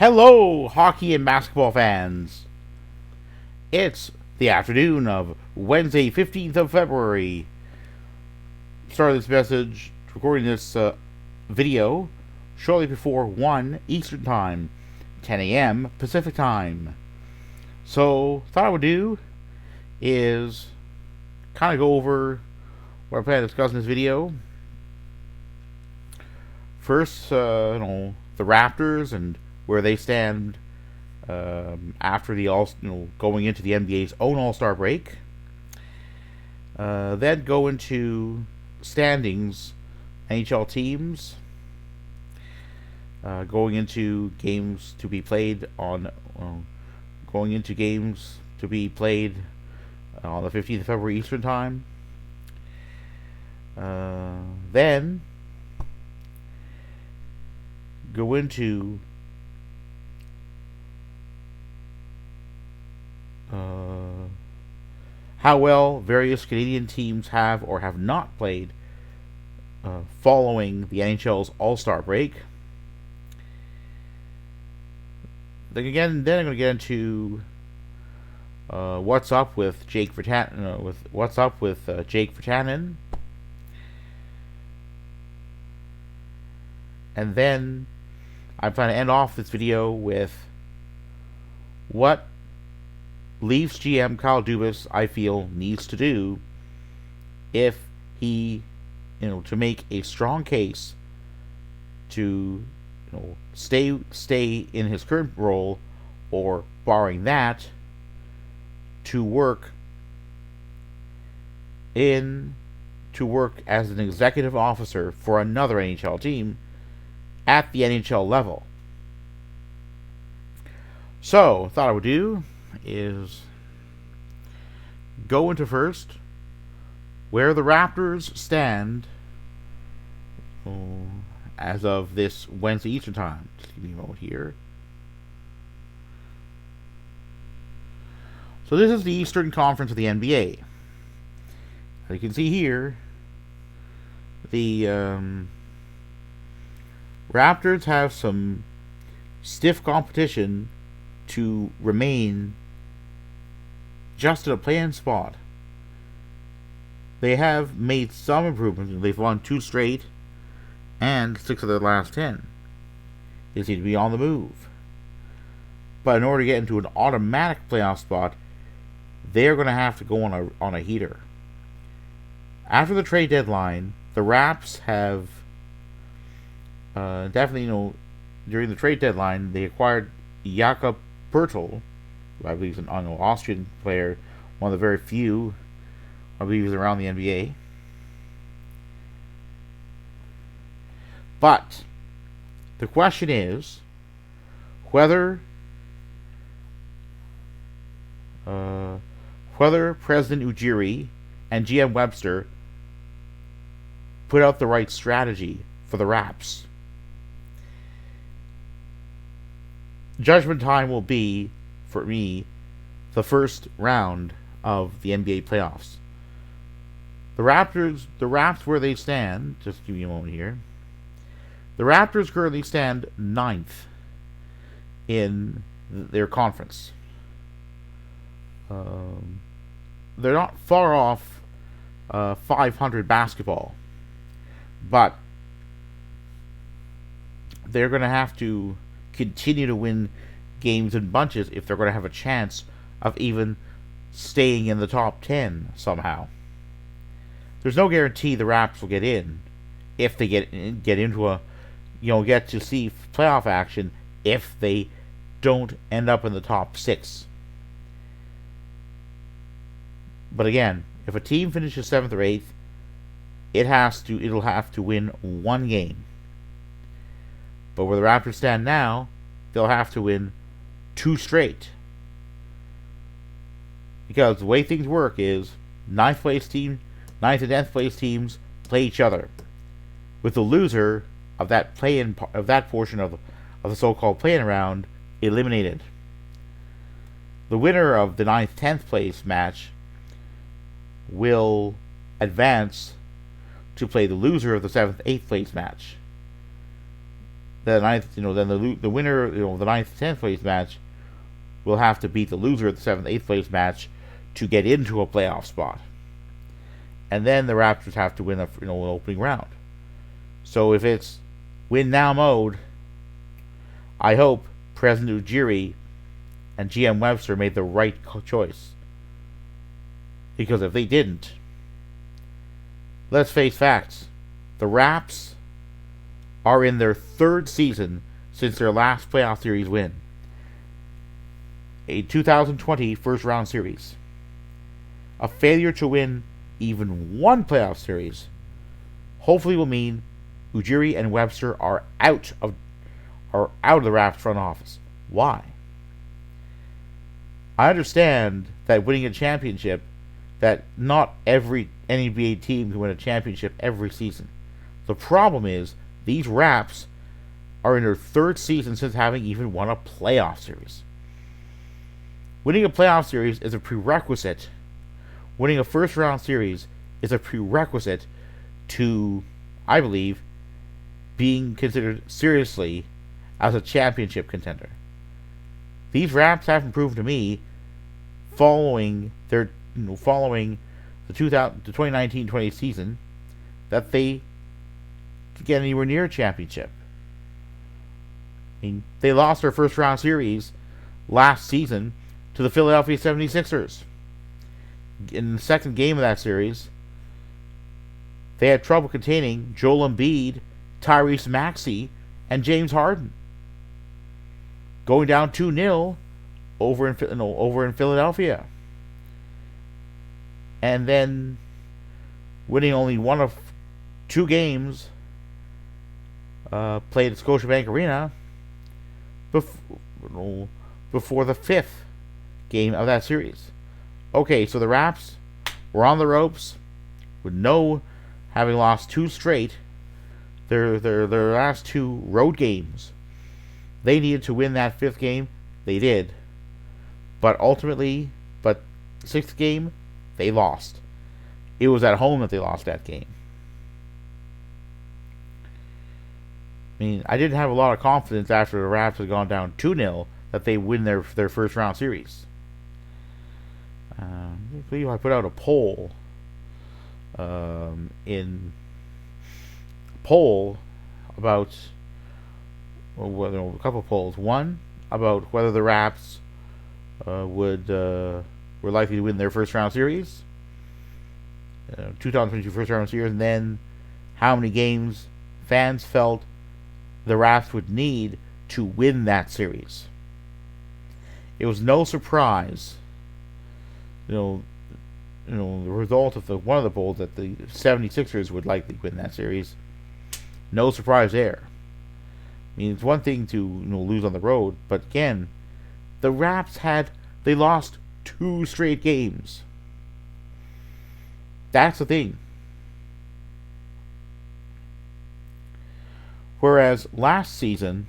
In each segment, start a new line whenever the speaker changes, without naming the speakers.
Hello, hockey and basketball fans. It's the afternoon of Wednesday, 15th of February. Started this message, recording this video shortly before 1 Eastern Time, 10 a.m. Pacific Time. So, thought I would do is kind of go over what I plan to discuss in this video. First, the Raptors and where they stand after the going into the NBA's own All-Star break. Then go into standings, NHL teams, going into games to be played on the 15th of February Eastern Time. Then go into how well various Canadian teams have or have not played following the NHL's All-Star break. Then I'm going to get into what's up with Jake Virtanen. And then I'm trying to end off this video with what Leafs GM Kyle Dubas, I feel, needs to do if he, to make a strong case to, stay in his current role, or barring that, to work as an executive officer for another NHL team at the NHL level. So, thought I would do is go into first where the Raptors stand as of this Wednesday Eastern Time. Just give me a moment here. So this is the Eastern Conference of the NBA. As you can see here, the Raptors have some stiff competition to remain just in a play-in spot. They have made some improvements. They've won 2 straight and 6 of their last 10. They seem to be on the move. But in order to get into an automatic playoff spot, they're going to have to go on a heater. After the trade deadline, the Raps have definitely, during the trade deadline, they acquired Jakob Poeltl, who I believe is an Austrian player, one of the very few I believe is around the NBA. But the question is whether President Ujiri and GM Webster put out the right strategy for the Raps. Judgment time will be, for me, the first round of the NBA playoffs. The Raps where they stand, just give me a moment here. The Raptors currently stand 9th in their conference. They're not far off 500 basketball, but they're going to have to continue to win games in bunches if they're going to have a chance of even staying in the top 10 somehow. There's no guarantee the Raps will get in if they get into get to see playoff action if they don't end up in the top 6. But again, if a team finishes 7th or 8th, it'll have to win 1 game. But where the Raptors stand now, they'll have to win 2 straight. Because the way things work is 9th and 10th place teams play each other, with the loser of that portion of the so-called play-in round eliminated. The winner of the 9th 10th place match will advance to play the loser of the 7th 8th place match. the ninth, then the winner, the ninth, 10th place match will have to beat the loser of the 7th, 8th place match to get into a playoff spot. And then the Raptors have to win an opening round. So if it's win now mode, I hope President Ujiri and GM Webster made the right choice. Because if they didn't, let's face facts. The Raps are in their 3rd season since their last playoff series win. A 2020 first round series. A failure to win even one playoff series hopefully will mean Ujiri and Webster are out of the Raps front office. Why? I understand that winning a championship, that not every NBA team can win a championship every season. The problem is these Raps are in their 3rd season since having even won a playoff series. Winning a playoff series is a prerequisite. Winning a first round series is a prerequisite to, I believe, being considered seriously as a championship contender. These Raps haven't proven to me, following the 2019-20 season, that they could get anywhere near a championship. I mean, they lost their first round series last season to the Philadelphia 76ers. In the second game of that series, they had trouble containing Joel Embiid, Tyrese Maxey, and James Harden. Going down 2-0 over in Philadelphia. And then winning only one of 2 games played at Scotiabank Arena before the 5th game of that series. Okay, so the Raps were on the ropes with having lost 2 straight, their last 2 road games. They needed to win that 5th game. They did. But 6th game, they lost. It was at home that they lost that game. I mean, I didn't have a lot of confidence after the Raps had gone down 2-0 that they win their first round series. I believe I put out a poll about a couple of polls. One about whether the Raps were likely to win their first round series, 2022 first round series, and then how many games fans felt the Raps would need to win that series. It was no surprise, the result of one of the polls that the 76ers would likely win that series. No surprise there. I mean, it's one thing to lose on the road, but again, the Raps they lost 2 straight games. That's the thing. Whereas last season,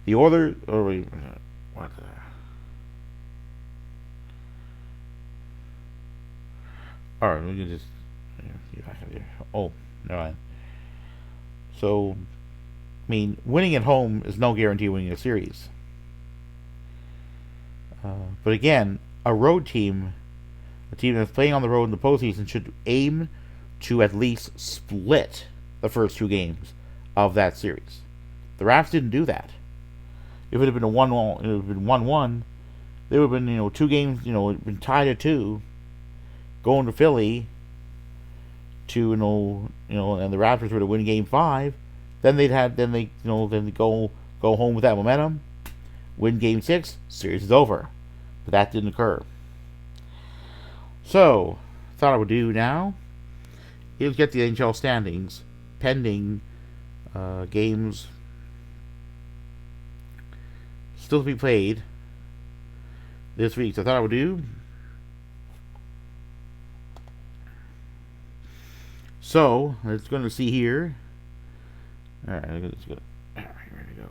the Oilers, alright, we can just see back here. Oh, never mind. So, I mean, winning at home is no guarantee of winning a series. But again, a road team, a team that's playing on the road in the postseason, should aim to at least split the first 2 games of that series. The Raps didn't do that. If it had been 1-1, there would have been 2 games, been tied at 2, going to Philly to and the Raptors were to win Game 5. Then they go home with that momentum, win Game 6, series is over. But that didn't occur. So, thought I would do now is get the NHL standings pending games still to be played this week. So I thought I would do. So, let's go to see here. Alright, let's go. Alright, here we go.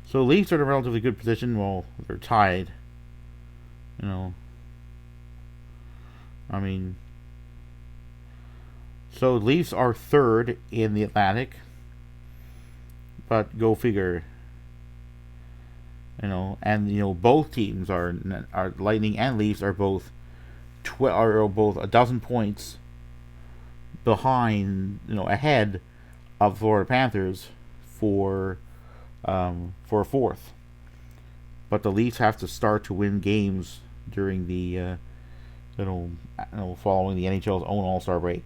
So, Leafs are in a relatively good position. Well, they're tied. I mean, So the Leafs are third in the Atlantic, but go figure. Both teams are Lightning and Leafs are both are both a dozen points behind, ahead of Florida Panthers for fourth. But the Leafs have to start to win games during the following the NHL's own All-Star break.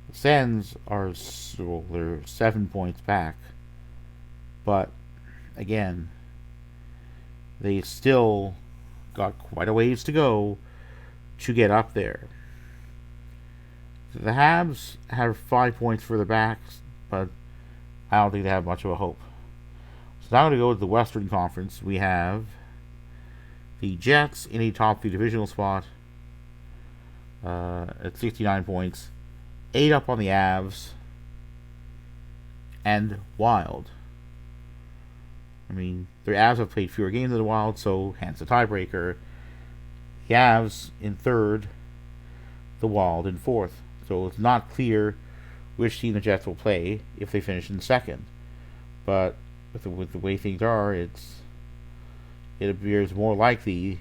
The Sens are they're 7 points back, but again, they still got quite a ways to go to get up there. The Habs have 5 points further back, but I don't think they have much of a hope. So now I'm going to go to the Western Conference. We have the Jets in a top 3 divisional spot at 69 points, 8 up on the Avs, and Wild. I mean, the Avs have played fewer games than the Wild, so hence the tiebreaker. The Avs in third, the Wild in fourth. So it's not clear which team the Jets will play if they finish in second. But with the way things are, it appears more likely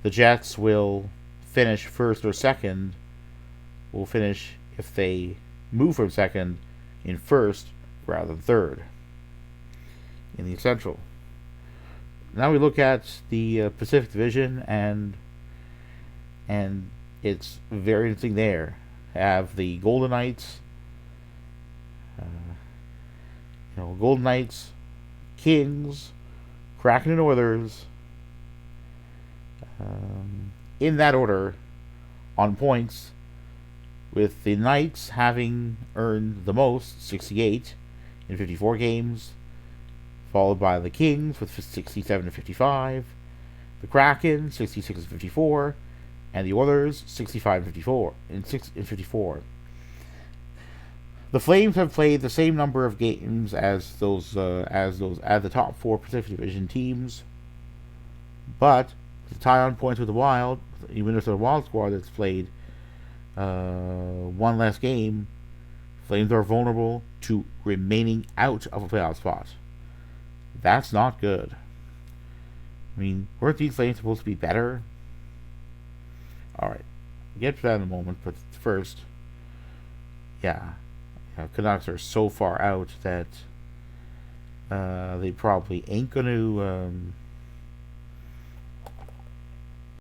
the Jets will finish first or second. Will finish, if they move from second, in first rather than third in the Central. Now we look at the Pacific Division, and it's very interesting there. Have the Golden Knights, Golden Knights, Kings, Kraken, and Oilers, in that order on points, with the Knights having earned the most, 68 in 54 games, followed by the Kings with 67 and 55, the Kraken 66 and 54, and the Oilers 65 and 54. The Flames have played the same number of games as the top 4 Pacific Division teams, but to tie on points with the Wild, even if the Wild squad that's played one less game, Flames are vulnerable to remaining out of a playoff spot. That's not good. I mean, weren't these Flames supposed to be better? Alright, we'll get to that in a moment, but first, Canucks are so far out that they probably ain't going to